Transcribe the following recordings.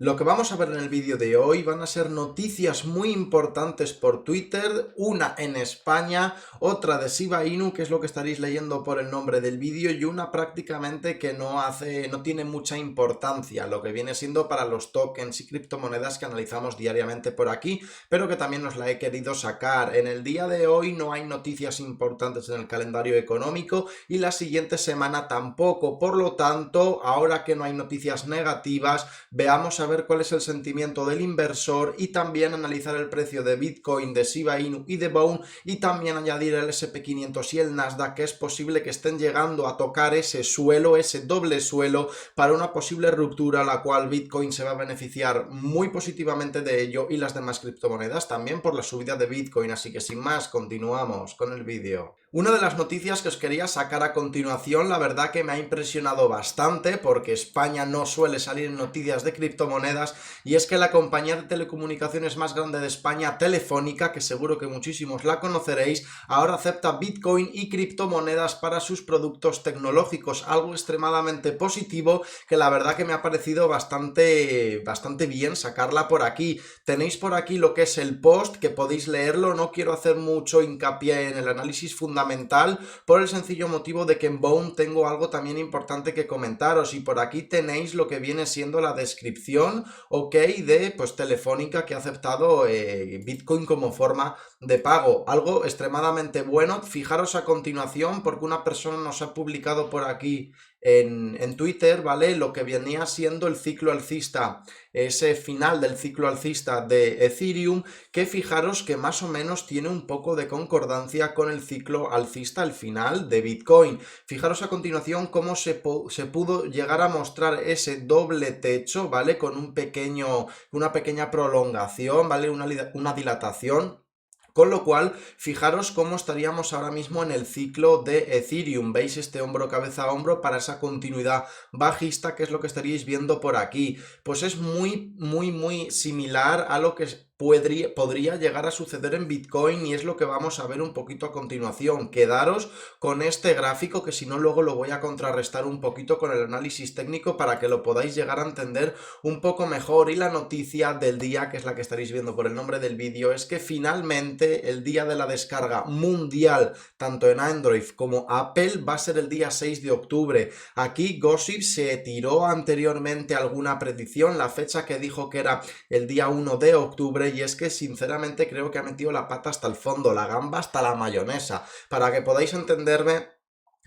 Lo que vamos a ver en el vídeo de hoy van a ser noticias muy importantes por Twitter, una en España, otra de Shiba Inu, que es lo que estaréis leyendo por el nombre del vídeo, y una prácticamente que no tiene mucha importancia, lo que viene siendo para los tokens y criptomonedas que analizamos diariamente por aquí, pero que también os la he querido sacar. En el día de hoy no hay noticias importantes en el calendario económico y la siguiente semana tampoco, por lo tanto, ahora que no hay noticias negativas, veamos a ver cuál es el sentimiento del inversor y también analizar el precio de Bitcoin, de Shiba Inu y de Bone, y también añadir el SP500 y el Nasdaq, que es posible que estén llegando a tocar ese suelo, ese doble suelo, para una posible ruptura, la cual Bitcoin se va a beneficiar muy positivamente de ello y las demás criptomonedas también por la subida de Bitcoin. Así que sin más, continuamos con el vídeo. Una de las noticias que os quería sacar a continuación, la verdad que me ha impresionado bastante porque España no suele salir en noticias de criptomonedas, y es que la compañía de telecomunicaciones más grande de España, Telefónica, que seguro que muchísimos la conoceréis, ahora acepta Bitcoin y criptomonedas para sus productos tecnológicos, algo extremadamente positivo que la verdad que me ha parecido bastante bien sacarla por aquí. Tenéis por aquí lo que es el post, que podéis leerlo, no quiero hacer mucho hincapié en el análisis fundamental por el sencillo motivo de que en Bone tengo algo también importante que comentaros, y por aquí tenéis lo que viene siendo la descripción, ok, de pues Telefónica, que ha aceptado Bitcoin como forma de pago, algo extremadamente bueno. Fijaros a continuación porque una persona nos ha publicado por aquí en Twitter, ¿vale? Lo que venía siendo el ciclo alcista, ese final del ciclo alcista de Ethereum, que fijaros que más o menos tiene un poco de concordancia con el ciclo alcista al final de Bitcoin. Fijaros a continuación cómo se pudo llegar a mostrar ese doble techo, ¿vale? Con una pequeña prolongación, ¿vale? Una dilatación. Con lo cual, fijaros cómo estaríamos ahora mismo en el ciclo de Ethereum. ¿Veis este hombro cabeza a hombro para esa continuidad bajista, que es lo que estaríais viendo por aquí? Pues es muy similar a lo que podría llegar a suceder en Bitcoin, y es lo que vamos a ver un poquito a continuación. Quedaros con este gráfico, que si no luego lo voy a contrarrestar un poquito con el análisis técnico para que lo podáis llegar a entender un poco mejor. Y la noticia del día, que es la que estaréis viendo por el nombre del vídeo, es que finalmente el día de la descarga mundial, tanto en Android como Apple, va a ser el día 6 de octubre. Aquí Gossip se tiró anteriormente alguna predicción, la fecha que dijo que era el día 1 de octubre, y es que sinceramente creo que ha metido la pata hasta el fondo, la gamba hasta la mayonesa. Para que podáis entenderme,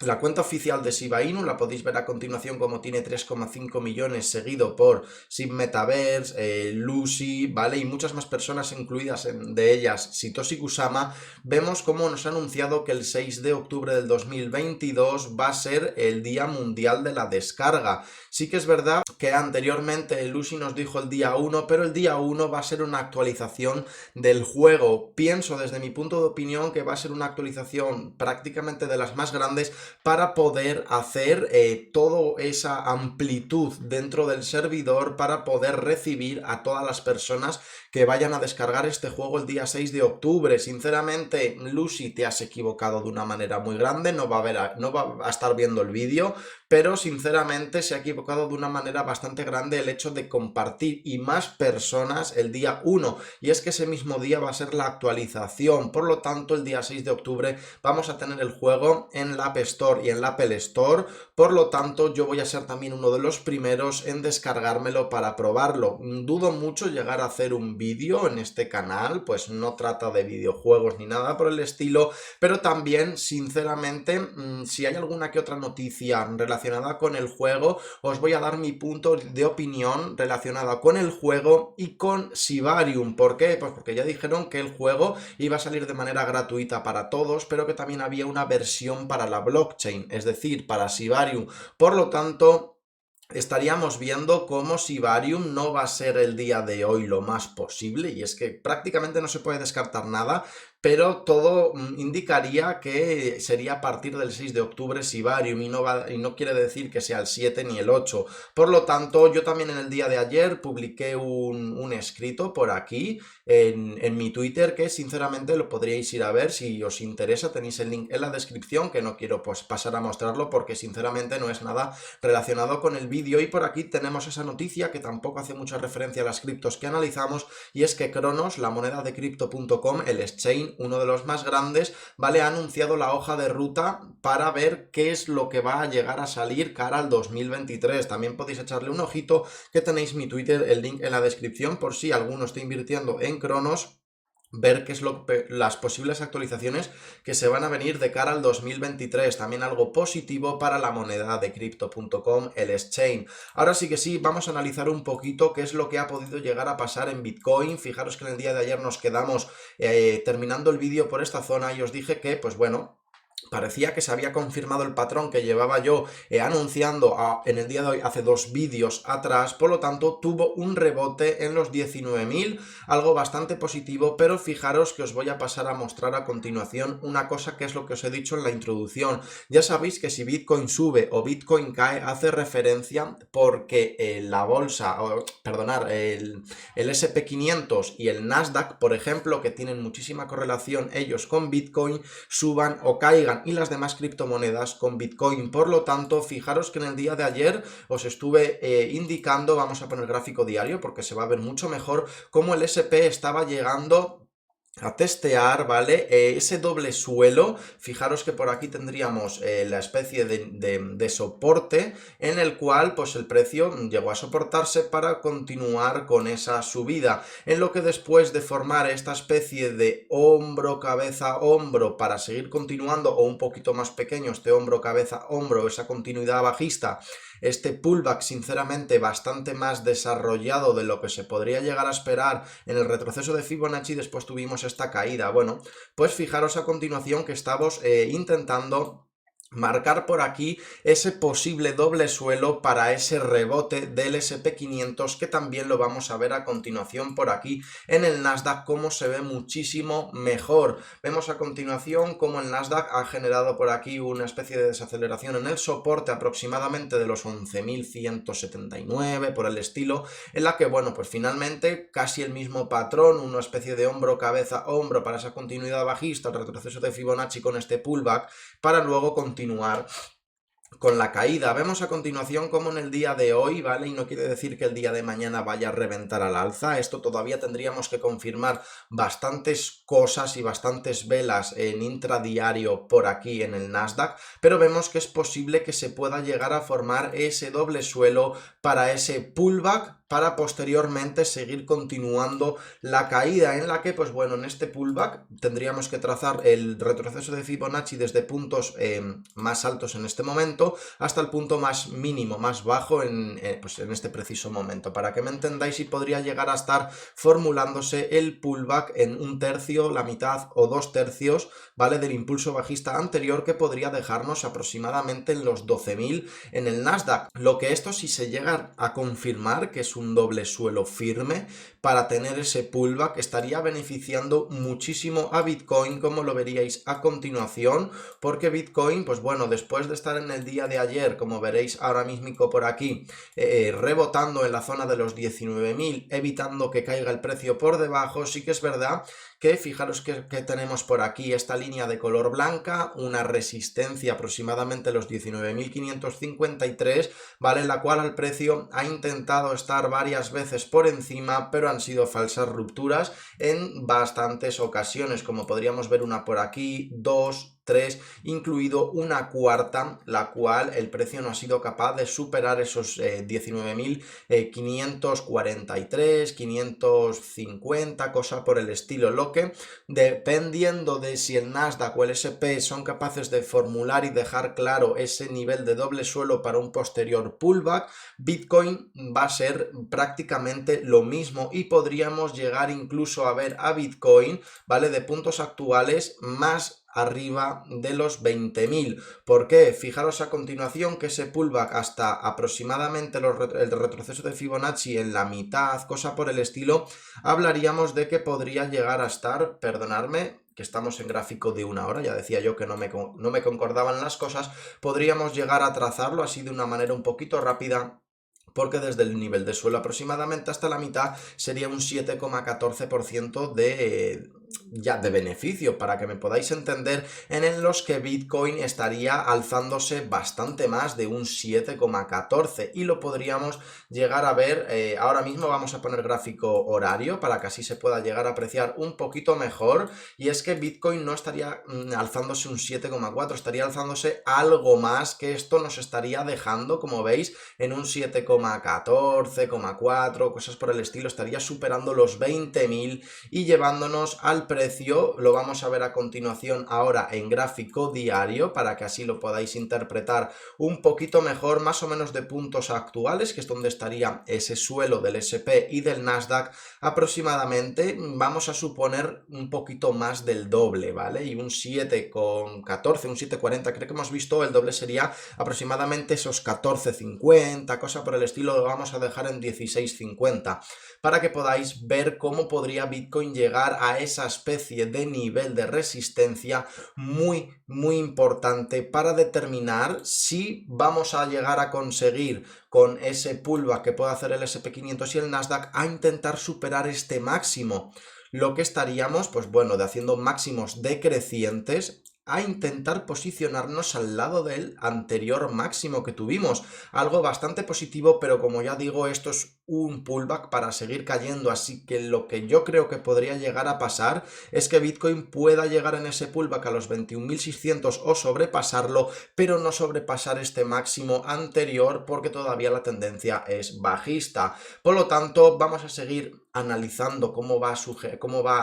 la cuenta oficial de Shiba Inu la podéis ver a continuación, como tiene 3,5 millones, seguido por Sim Metaverse, Lucy, ¿vale? Y muchas más personas, incluidas de ellas Satoshi Kusama. Vemos cómo nos ha anunciado que el 6 de octubre del 2022 va a ser el Día Mundial de la Descarga. Sí que es verdad que anteriormente Lucy nos dijo el día 1, pero el día 1 va a ser una actualización del juego. Pienso desde mi punto de opinión que va a ser una actualización prácticamente de las más grandes, para poder hacer toda esa amplitud dentro del servidor, para poder recibir a todas las personas que vayan a descargar este juego el día 6 de octubre. Sinceramente, Lucy, te has equivocado de una manera muy grande, no va a estar viendo el vídeo, pero sinceramente se ha equivocado de una manera bastante grande el hecho de compartir y más personas el día 1, y es que ese mismo día va a ser la actualización. Por lo tanto, el día 6 de octubre vamos a tener el juego en la App Store y en la Apple Store. Por lo tanto, yo voy a ser también uno de los primeros en descargármelo para probarlo. Dudo mucho llegar a hacer un vídeo en este canal, pues no trata de videojuegos ni nada por el estilo, pero también, sinceramente, si hay alguna que otra noticia relacionada con el juego, os voy a dar mi punto de opinión relacionada con el juego y con Shibarium. ¿Por qué? Pues porque ya dijeron que el juego iba a salir de manera gratuita para todos, pero que también había una versión para la blockchain, es decir, para Shibarium. Por lo tanto, estaríamos viendo cómo Shibarium no va a ser el día de hoy lo más posible, y es que prácticamente no se puede descartar nada, pero todo indicaría que sería a partir del 6 de octubre Sibarium y no quiere decir que sea el 7 ni el 8. Por lo tanto, yo también en el día de ayer publiqué un escrito por aquí en mi Twitter que sinceramente lo podríais ir a ver si os interesa. Tenéis el link en la descripción, que no quiero pues pasar a mostrarlo porque sinceramente no es nada relacionado con el vídeo. Y por aquí tenemos esa noticia que tampoco hace mucha referencia a las criptos que analizamos, y es que Cronos, la moneda de Crypto.com, el exchange, uno de los más grandes, ¿vale?, ha anunciado la hoja de ruta para ver qué es lo que va a llegar a salir cara al 2023. También podéis echarle un ojito, que tenéis mi Twitter, el link en la descripción, por si alguno está invirtiendo en Cronos, ver qué es las posibles actualizaciones que se van a venir de cara al 2023. También algo positivo para la moneda de Crypto.com, el exchange. Ahora sí que sí, vamos a analizar un poquito qué es lo que ha podido llegar a pasar en Bitcoin. Fijaros que en el día de ayer nos quedamos terminando el vídeo por esta zona y os dije que, pues bueno, parecía que se había confirmado el patrón que llevaba yo anunciando en el día de hoy hace 2 vídeos atrás. Por lo tanto, tuvo un rebote en los 19.000, algo bastante positivo, pero fijaros que os voy a pasar a mostrar a continuación una cosa, que es lo que os he dicho en la introducción. Ya sabéis que si Bitcoin sube o Bitcoin cae, hace referencia porque la bolsa, el SP500 y el Nasdaq, por ejemplo, que tienen muchísima correlación ellos con Bitcoin, suban o caigan, y las demás criptomonedas con Bitcoin. Por lo tanto, fijaros que en el día de ayer os estuve indicando, vamos a poner gráfico diario porque se va a ver mucho mejor, cómo el SP estaba llegando a testear, ¿vale? Ese doble suelo. Fijaros que por aquí tendríamos la especie de soporte en el cual pues el precio llegó a soportarse para continuar con esa subida, en lo que después de formar esta especie de hombro, cabeza, hombro para seguir continuando, o un poquito más pequeño este hombro, cabeza, hombro, esa continuidad bajista, este pullback sinceramente bastante más desarrollado de lo que se podría llegar a esperar en el retroceso de Fibonacci. Después tuvimos esta caída. Bueno, pues fijaros a continuación que estamos intentando marcar por aquí ese posible doble suelo para ese rebote del SP500, que también lo vamos a ver a continuación por aquí en el Nasdaq, cómo se ve muchísimo mejor. Vemos a continuación cómo el Nasdaq ha generado por aquí una especie de desaceleración en el soporte aproximadamente de los 11.179, por el estilo, en la que, bueno, pues finalmente casi el mismo patrón, una especie de hombro, cabeza, hombro para esa continuidad bajista, el retroceso de Fibonacci con este pullback, para luego continuar con la caída. Vemos a continuación como en el día de hoy, ¿vale? Y no quiere decir que el día de mañana vaya a reventar al alza. Esto todavía tendríamos que confirmar bastantes cosas y bastantes velas en intradiario por aquí en el Nasdaq, pero vemos que es posible que se pueda llegar a formar ese doble suelo para ese pullback, para posteriormente seguir continuando la caída, en la que, pues bueno, en este pullback tendríamos que trazar el retroceso de Fibonacci desde puntos más altos en este momento hasta el punto más mínimo, más bajo pues en este preciso momento. Para que me entendáis, y podría llegar a estar formulándose el pullback en 1/3, la mitad o 2/3, ¿vale?, del impulso bajista anterior, que podría dejarnos aproximadamente en los 12.000 en el Nasdaq. Lo que esto, si se llega a confirmar que es un doble suelo firme para tener ese pullback, estaría beneficiando muchísimo a Bitcoin, como lo veríais a continuación, porque Bitcoin, pues bueno, después de estar en el día de ayer, como veréis ahora mismo por aquí, rebotando en la zona de los 19.000, evitando que caiga el precio por debajo, sí que es verdad que fijaros que tenemos por aquí esta línea de color blanca, una resistencia aproximadamente los 19.553, ¿vale?, en la cual el precio ha intentado estar varias veces por encima, pero han sido falsas rupturas en bastantes ocasiones, como podríamos ver una por aquí, 2, 3, incluido una cuarta, la cual el precio no ha sido capaz de superar esos 19.543, 550, cosa por el estilo, lo que, dependiendo de si el Nasdaq o el SP son capaces de formular y dejar claro ese nivel de doble suelo para un posterior pullback, Bitcoin va a ser prácticamente lo mismo, y podríamos llegar incluso a ver a Bitcoin, ¿vale?, de puntos actuales más arriba de los 20.000. ¿Por qué? Fijaros a continuación que ese pullback hasta aproximadamente el retroceso de Fibonacci en la mitad, cosa por el estilo, hablaríamos de que podría llegar a estar, perdonadme, que estamos en gráfico de 1 hora, ya decía yo que no me concordaban las cosas, podríamos llegar a trazarlo así de una manera un poquito rápida, porque desde el nivel de suelo aproximadamente hasta la mitad sería un 7,14% ya de beneficio, para que me podáis entender, en los que Bitcoin estaría alzándose bastante más de un 7,14, y lo podríamos llegar a ver. Ahora mismo vamos a poner gráfico horario para que así se pueda llegar a apreciar un poquito mejor, y es que Bitcoin no estaría alzándose un 7,4, estaría alzándose algo más, que esto nos estaría dejando, como veis, en un 7,14,4, cosas por el estilo. Estaría superando los 20.000 y llevándonos al precio. Lo vamos a ver a continuación ahora en gráfico diario, para que así lo podáis interpretar un poquito mejor, más o menos de puntos actuales, que es donde estaría ese suelo del SP y del Nasdaq. Aproximadamente vamos a suponer un poquito más del doble, ¿vale? Y un 7,14, un 7,40, creo que hemos visto, el doble sería aproximadamente esos 14,50, cosa por el estilo. Lo vamos a dejar en 16,50, para que podáis ver cómo podría Bitcoin llegar a esa especie de nivel de resistencia muy importante, para determinar si vamos a llegar a conseguir, con ese pullback que puede hacer el SP500 y el Nasdaq, a intentar superar este máximo. Lo que estaríamos, pues bueno, de haciendo máximos decrecientes a intentar posicionarnos al lado del anterior máximo que tuvimos. Algo bastante positivo, pero como ya digo, esto es un pullback para seguir cayendo, así que lo que yo creo que podría llegar a pasar es que Bitcoin pueda llegar en ese pullback a los 21.600 o sobrepasarlo, pero no sobrepasar este máximo anterior, porque todavía la tendencia es bajista. Por lo tanto, vamos a seguir analizando cómo va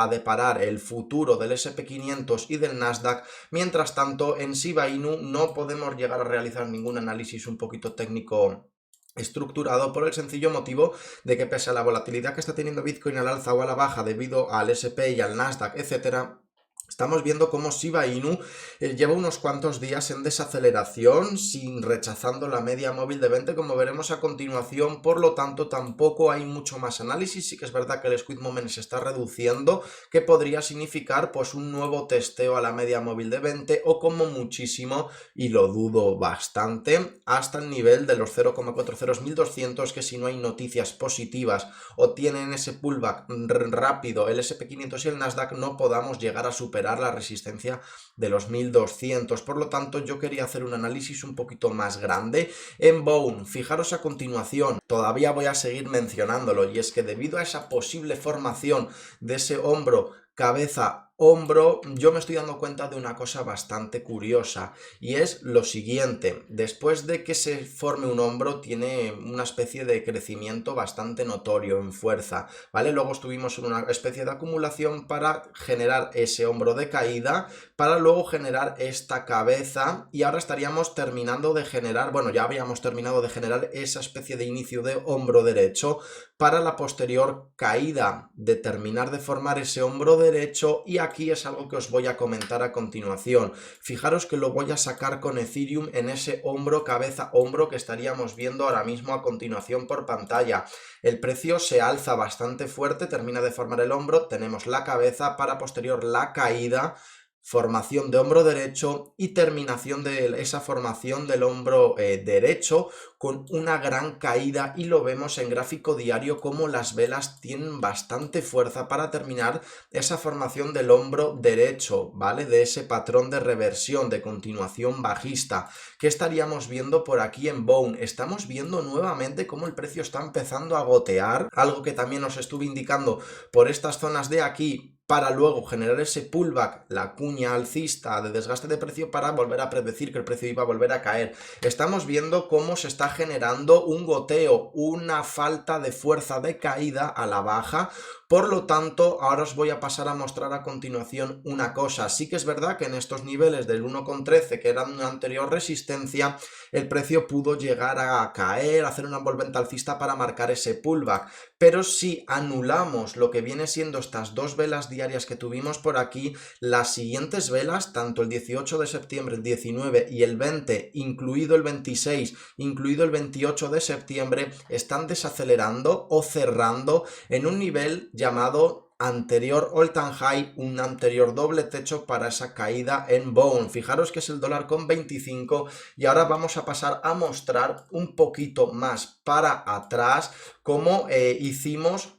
a deparar el futuro del SP500 y del Nasdaq. Mientras tanto, en Shiba Inu no podemos llegar a realizar ningún análisis un poquito técnico estructurado, por el sencillo motivo de que, pese a la volatilidad que está teniendo Bitcoin al alza o a la baja debido al SP y al Nasdaq, etcétera, estamos viendo cómo Shiba Inu lleva unos cuantos días en desaceleración, rechazando la media móvil de 20, como veremos a continuación. Por lo tanto, tampoco hay mucho más análisis. Sí que es verdad que el Squid Moment se está reduciendo, que podría significar pues un nuevo testeo a la media móvil de 20, o como muchísimo, y lo dudo bastante, hasta el nivel de los 0,40200, que si no hay noticias positivas o tienen ese pullback rápido el SP500 y el Nasdaq, no podamos llegar a superar la resistencia de los 1200. Por lo tanto, yo quería hacer un análisis un poquito más grande en Bone. Fijaros a continuación, todavía voy a seguir mencionándolo, y es que debido a esa posible formación de ese hombro, cabeza, hombro, yo me estoy dando cuenta de una cosa bastante curiosa, y es lo siguiente: después de que se forme un hombro, tiene una especie de crecimiento bastante notorio en fuerza, ¿vale? Luego estuvimos en una especie de acumulación para generar ese hombro de caída, para luego generar esta cabeza, y ahora estaríamos terminando de generar, bueno, ya habíamos terminado de generar esa especie de inicio de hombro derecho, para la posterior caída, de terminar de formar ese hombro derecho. Y aquí es algo que os voy a comentar a continuación. Fijaros que lo voy a sacar con Ethereum en ese hombro, cabeza, hombro que estaríamos viendo ahora mismo a continuación por pantalla. El precio se alza bastante fuerte, termina de formar el hombro, tenemos la cabeza, para posterior la caída, formación de hombro derecho y terminación de esa formación del hombro derecho, con una gran caída, y lo vemos en gráfico diario como las velas tienen bastante fuerza para terminar esa formación del hombro derecho, ¿vale? De ese patrón de reversión, de continuación bajista. ¿Qué estaríamos viendo por aquí en Bone? Estamos viendo nuevamente cómo el precio está empezando a gotear, algo que también os estuve indicando por estas zonas de aquí, para luego generar ese pullback, la cuña alcista de desgaste de precio, para volver a predecir que el precio iba a volver a caer. Estamos viendo cómo se está generando un goteo, una falta de fuerza de caída a la baja. Por lo tanto, ahora os voy a pasar a mostrar a continuación una cosa. Sí que es verdad que en estos niveles del 1,13, que eran una anterior resistencia, el precio pudo llegar a caer, hacer una envolvente alcista para marcar ese pullback. Pero si anulamos lo que viene siendo estas dos velas diarias que tuvimos por aquí, las siguientes velas, tanto el 18 de septiembre, el 19 y el 20, incluido el 26, incluido el 28 de septiembre, están desacelerando o cerrando en un nivel llamado anterior all time high, un anterior doble techo para esa caída en Bone. Fijaros que es el dólar con 25 y ahora vamos a pasar a mostrar un poquito más para atrás cómo hicimos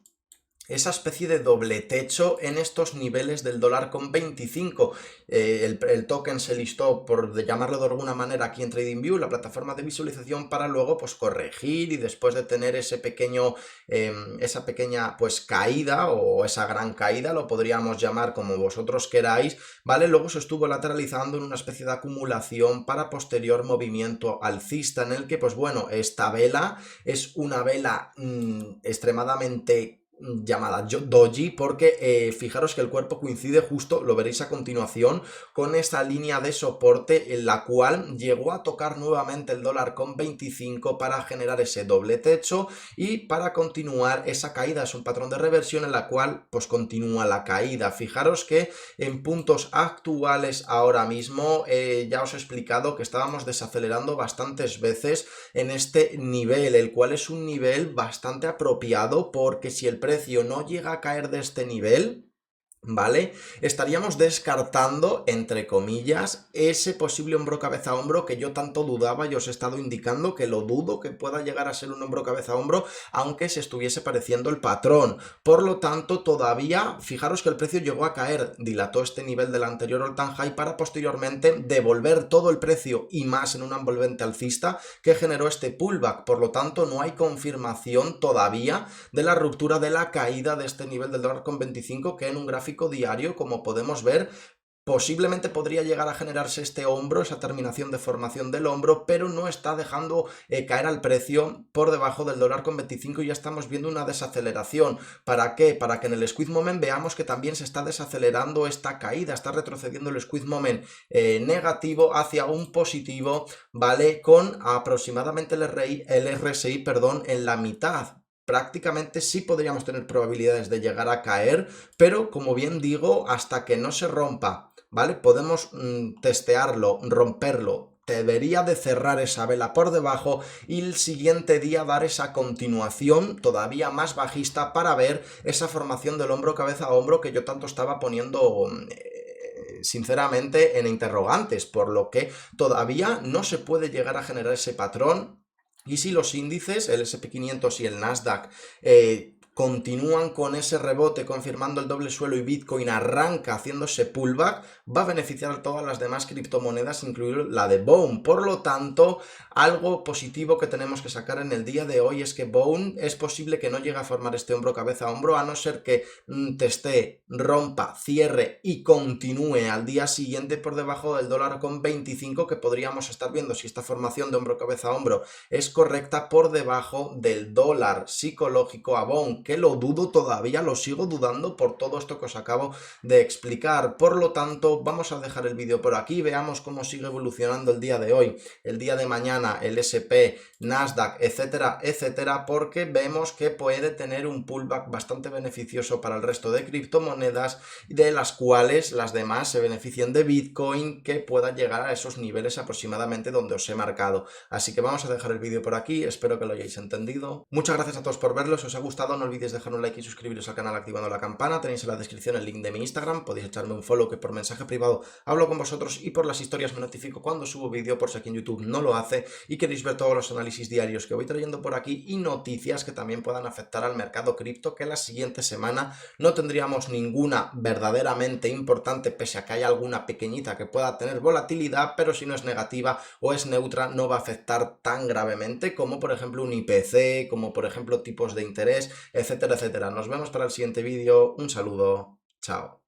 esa especie de doble techo en estos niveles del dólar con 25. El token se listó, por llamarlo de alguna manera, aquí en TradingView, la plataforma de visualización, para luego pues corregir, y después de tener ese pequeño, esa pequeña pues caída, o esa gran caída, lo podríamos llamar como vosotros queráis, ¿vale? Luego se estuvo lateralizando en una especie de acumulación para posterior movimiento alcista, en el que pues bueno, esta vela es una vela extremadamente llamada doji, porque fijaros que el cuerpo coincide justo, lo veréis a continuación, con esta línea de soporte en la cual llegó a tocar nuevamente el dólar con 25 para generar ese doble techo y para continuar esa caída. Es un patrón de reversión en la cual pues continúa la caída. Fijaros que en puntos actuales ahora mismo ya os he explicado que estábamos desacelerando bastantes veces en este nivel, el cual es un nivel bastante apropiado, porque si el precio no llega a caer de este nivel, ¿vale? Estaríamos descartando, entre comillas, ese posible hombro cabeza a hombro que yo tanto dudaba y os he estado indicando que lo dudo que pueda llegar a ser un hombro cabeza a hombro, aunque se estuviese pareciendo el patrón. Por lo tanto, todavía, fijaros que el precio llegó a caer, dilató este nivel del anterior all time high para posteriormente devolver todo el precio y más en un envolvente alcista que generó este pullback. Por lo tanto, no hay confirmación todavía de la ruptura de la caída de este nivel del dólar con 25, que en un gráfico diario, como podemos ver, posiblemente podría llegar a generarse este hombro, esa terminación de formación del hombro, pero no está dejando caer al precio por debajo del dólar con 25 y ya estamos viendo una desaceleración. ¿Para qué? Para que en el squeeze moment veamos que también se está desacelerando esta caída, está retrocediendo el squeeze moment negativo hacia un positivo, ¿vale? Con aproximadamente el RSI, perdón, en la mitad. Prácticamente sí podríamos tener probabilidades de llegar a caer, pero como bien digo, hasta que no se rompa, ¿vale? Podemos testearlo, romperlo. Debería de cerrar esa vela por debajo y el siguiente día dar esa continuación todavía más bajista para ver esa formación del hombro cabeza a hombro que yo tanto estaba poniendo sinceramente en interrogantes, por lo que todavía no se puede llegar a generar ese patrón. Y si los índices, el SP500 y el Nasdaq, continúan con ese rebote confirmando el doble suelo y Bitcoin arranca haciéndose pullback, va a beneficiar a todas las demás criptomonedas, incluido la de Bone. Por lo tanto, algo positivo que tenemos que sacar en el día de hoy es que Bone es posible que no llegue a formar este hombro cabeza a hombro, a no ser que teste, rompa, cierre y continúe al día siguiente por debajo del dólar con 25, que podríamos estar viendo, si esta formación de hombro cabeza a hombro es correcta, por debajo del dólar psicológico a Bone, que lo dudo todavía, lo sigo dudando por todo esto que os acabo de explicar. Por lo tanto, vamos a dejar el vídeo por aquí, veamos cómo sigue evolucionando el día de hoy, el día de mañana, el SP, Nasdaq, etcétera, etcétera, porque vemos que puede tener un pullback bastante beneficioso para el resto de criptomonedas, de las cuales las demás se benefician de Bitcoin, que pueda llegar a esos niveles aproximadamente donde os he marcado. Así que vamos a dejar el vídeo por aquí, espero que lo hayáis entendido. Muchas gracias a todos por verlo, si os ha gustado no olvidéis dejar un like y suscribiros al canal activando la campana. Tenéis en la descripción el link de mi Instagram, podéis echarme un follow, que por mensaje privado hablo con vosotros y por las historias me notifico cuando subo vídeo, por si aquí en YouTube no lo hace y queréis ver todos los análisis diarios que voy trayendo por aquí y noticias que también puedan afectar al mercado cripto, que la siguiente semana no tendríamos ninguna verdaderamente importante, pese a que haya alguna pequeñita que pueda tener volatilidad, pero si no es negativa o es neutra no va a afectar tan gravemente como por ejemplo un IPC, como por ejemplo tipos de interés, etcétera, etcétera. Nos vemos para el siguiente vídeo, un saludo, chao.